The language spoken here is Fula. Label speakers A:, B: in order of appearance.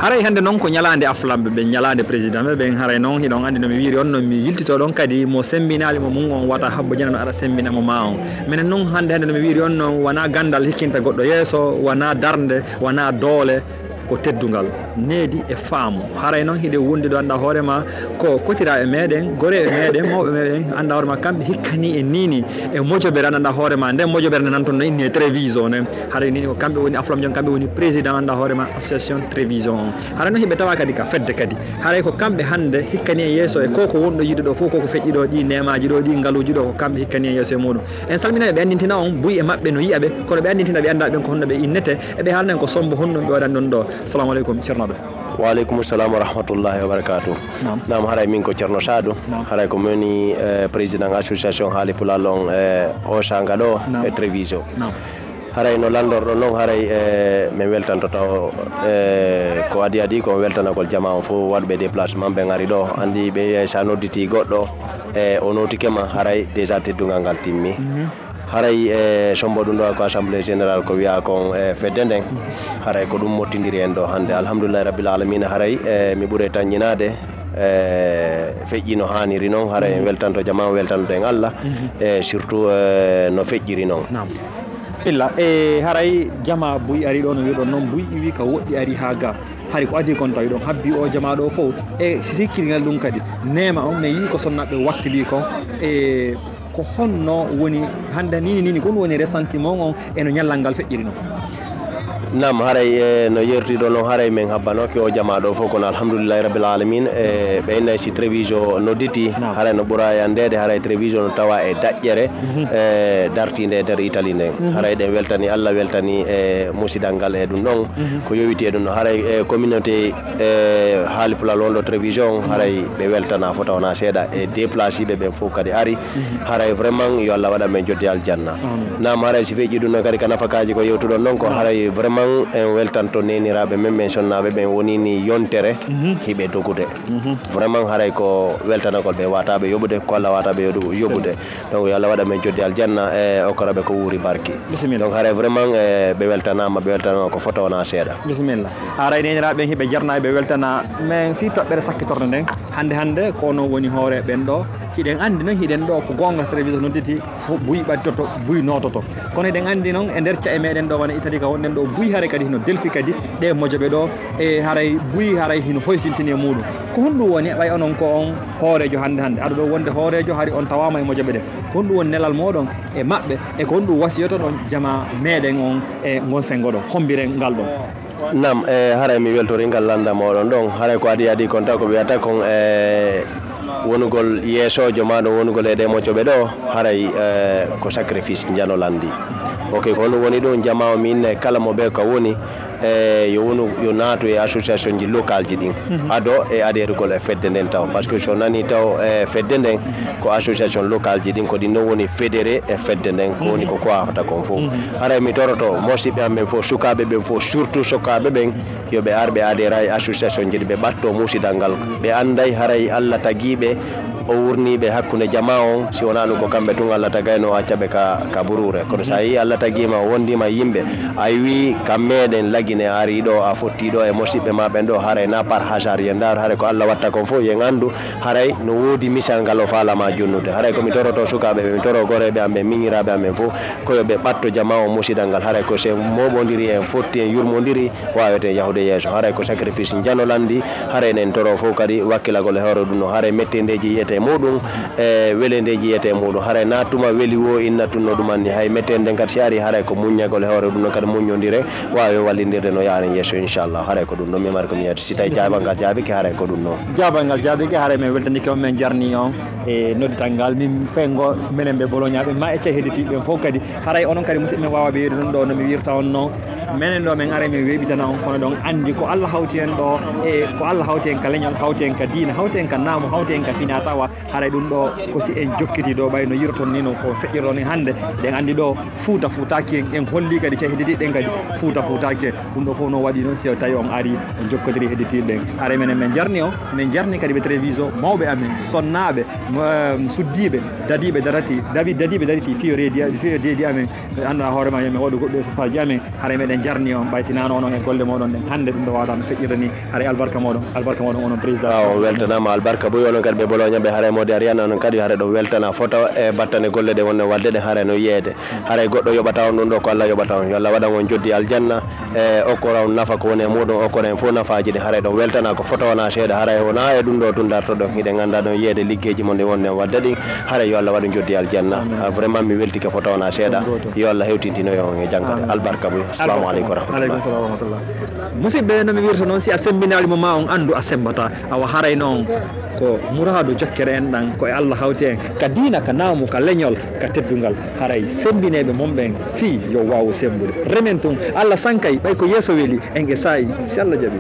A: haray hande non ko nyalande aflambe be nyalande président be haray non hidon andi no mi wiri on no mi yiltito don kadi mo sembinaali mo mun on wata habbo jana no ara sembina mo ma on menen non hande no mi wiri on no wana gandal hikkinta goddo yeso wana darnde wana doole ko teddungal needi e faamu haray non hide wondi do anda hoorema ko kotira e meden gore e meden mawbe meden anda hoorema kambe hikkani e nini e mojobe anda hoorema ndem mojobe nan ton no inni télévision ne haray nini ko kambe woni aflam jon kambe woni président anda hoorema association télévision haray no hibe tawa kadi ka fedde kadi haray ko kambe hande hikkani e yeso e koko wondo yido do fo koko fejji do di nemaji do di ngaluji do ko kambe hikkani e yeso e mudum en salmina be andintina on buyi e mabbe no yiabe ko be andintina be anda be ko honno be innete e be halnen ko sombo honno be wadan don do assalamu alaikum Cernoɓe.
B: Wa alaikum assalam wa rahmatullahi wa barakatuh. Nam haray min ko Cerno Sadou haray ko moni président association haali pulalon Hochanga ɗo e Treviso haray no landorɗo noon haray min weltanto taw ko adi ko weltanagol jama on fof waɗɓe déplacement ɓe gari ɗo andi ɓe sa nodditi goɗɗo o notikema haray déjà teddungal ngal timmi haray sombo ɗum ɗo ko assemblée générale ko wiya kon fedde nden haray ko ɗum mottidiri en ɗo hannde alhamdoulillahi rabbil alamina haray mi ɓuure taññinade feƴƴi no haniri noon haray en weltanto jama weltanto en Allah surtout no feƴƴiri noon
A: illa haray jama buy ari ɗo no wiɗon noon buy wi ka woɗɗi ari ha ga hari ko adi kon tawi ɗon habbi o jama ɗo fof e sikkirgal ɗum kadi nema on mi yi ko sonnaɓe wakkili kon ko honno woni hande nini kon woni ressentiment on eno nyallal ngal feƴƴiri non
B: nam haray no yertiɗo noon haray min habbanoke o jama ɗo fof kono alhamdoulillahi rabbil alamin ɓe innayi si Treviso nodditi haray no ɓuura yandede haray Treviso no tawa e daƴƴere dartinde e nder Italie nden haray ɗen weltani Allah weltani musidal ngal e ɗum ɗon ko yowiti e ɗum ɗon haray communauté haali pulal wonɗo Treviso on haray ɓe weltana fota wona seeɗa e déplaciɓe ɓen fof kadi ari haray vraiment yo Allah waɗa men jodde aljanna nam haray si feƴƴi ɗum ɗon kadi ka nafakaji ko yewtuɗon noon ko haray vraiment en weltanto neniraɓe men men sonnaɓe ɓen wonini yontere hiɓe dogude vraiment haray ko weltanagol ɓe wataɓe yoɓude ko Allah wataɓe yoɓude donc yo Allah waɗa men jodde aljanna e okkaraɓe ko wuuri barki donc haray vraiment ɓe weltanama ko fota wona seeɗa
A: bisimilla haray neniraɓe hiɓe jarnaɓe ɓe weltana mais fi toɓɓere sakkitorde nden hande kono woni hoore ɓen ɗo hiɗen andi noon hiɗen ɗo ko gonga télévision nodditi buy ɓadditoto buy nototo kono eɗen andi noon e nder cae meɗen ɗo wona Italie ka wonɗen ɗo buy haray kadi hino delfi kadi ɗe mojoɓe ɗo e haray buy haray hino hoytintini e muɗum ko honɗum woni ɓay onon ko on hoorejo hande aɗa ɗo wonde hoorejo hari on tawama e mojoɓe ɗe ko honɗum woni nelal moɗon e maɓɓe e ko honɗum wasiyoto ɗon jama meɗen on e gonsengo ɗo hombiren ngal ɗon
B: nam haray mi weltori ngal landa moɗon ɗon haray ko adi kon taw ko wiyata kon wonugol yeesojo maɗo wonugol e ɗe mojoɓe ɗo haray ko sacrifice janolandi ok ko hono woni ɗo jama o min kala mo ɓe ka woni yo naatu e association ji local ji ɗin ado e adhérugol e fedde nden taw par ce que so nani taw fedde nden ko association local ji ɗin ko ɗin noon woni fédéré e fedde nden ko woni ko wafata kon fof haray mi toroto mosiɓe am ɓen fof sukaɓe ɓen fof surtout sukaɓe ɓen yoɓe ar ɓe adhéra e association ji ɗi ɓe ɓatto musidal ngal ɓe anday haray Allah tagiɓe o wurniɓe hakkude jama on si wona ɗum ko kamɓe tun Allah tagayno o accaɓe ka burure kono sa yi Allah taguima o wondima yimɓe a wi kam meɗen laguine ari ɗo a fotti ɗo e mosiɓɓe ma ɓen ɗo haray na par hasard yen dar haray ko Allah watta kon fof yen andu haray no wodi misal ngal o falama jonnude haray komi toroto sukaɓe ɓe mi toro goreɓe am ɓe miñiraɓe am ɓen fof koyoɓe ɓatto jama o musidal ngal haray ko se moɓodiri en fotti en yurmodiri wawete yahude yeeso haray ko sacrifice janolandi haray nen toro fof kadi wakkilagol e hoore ɗum no haray mettedeji yiyete muɗum e welendeji yiyete muɗum haray natuma weeli wo inna tunno ɗumanni hay mettede nden kadi si ari haray ko muññagol e hoore ɗum no kadi muñodire wawi wallidirde no yaaren yeeso inchallah haray ko ɗum ɗon mimari komi yiyata si tawi jaabal ngal jaabiki haray ko ɗum noon
A: jaabal ngal jaabiki haray min weltanike on min jarni on e noddital ngal min fengo minen ɓe bolognaɓe ma e cee hedditiɓe fof kadi haray onon kadi musidɓe wawa ɓeyde ɗum ɗo nomi wirta on noon minen ɗo min ara min weeɓitana on kono ɗon andi ko Allah hawti en ɗo e ko Allah hawti en ka leñol hawti en ka diina hawti en ka naamo hawti en ka finata tawa haray ɗum ɗo ko si en jokkiti ɗo ɓayno yirton ni no ko feƴƴirɗo ni hannde ɗen anndi ɗo Fouta futaki en holli kadi ca hedditiɗen kadi Fouta futaki ɗum ɗo fof no waɗi noon si tawi on ari on jokkodiri hedditiɗen ara menen min jarni o min jarni kadi ɓe télévision mawɓe amen sonnaɓe suddiɓe dadiɓe dadiɓe dariti fiyo reedi amen annda hoorema yomin waɗu goɗɗo sasaji amen haara meɗen jarni on ɓay sinano onon e golle moɗon ɗen hannde ɗum ɗo waɗa no feƴƴirta ni haara albarka moɗon onon président
B: on weltanama albarka boyi onon kadi ɓe boloñaɓe haara mode ariyana onon kadi haara ɗo weltana foto e battane golle ɗe wonne wadde ɗe haara no yeede haara goɗɗo yoɓata on ɗum ɗo ko Allah yoɓata on yo Allah waɗan on joddi aljanna e okkora on nafa ko woni e muɗum okkora en fof nafaji ɗi haara ɗon weltana ko foto wona seeɗa haara wona e ɗum ɗo tun darto ɗon hiɗen ganda ɗon yeede liggueji mon ɗi wonne wadde ɗi haara yo Allah waɗu joddi aljanna vraiment mi weltike foto wona seeɗa yo Allah hewtintinoyo on e jangkade albarka boy assalamu aleykum
A: warahmatullah musidɓe nomi wirta noon si a sembinalimo ma on andu a sembata awa haray noon ko mouradu jokkere en ɗan koye Allah hawti en ka diina ka naamu ka leñol ka teddungal haray sembineɓe momɓen fi yo wawu sembude remen tun Allah sankay ɓay ko yeeso weeli en e saayi si Allah jaaɓi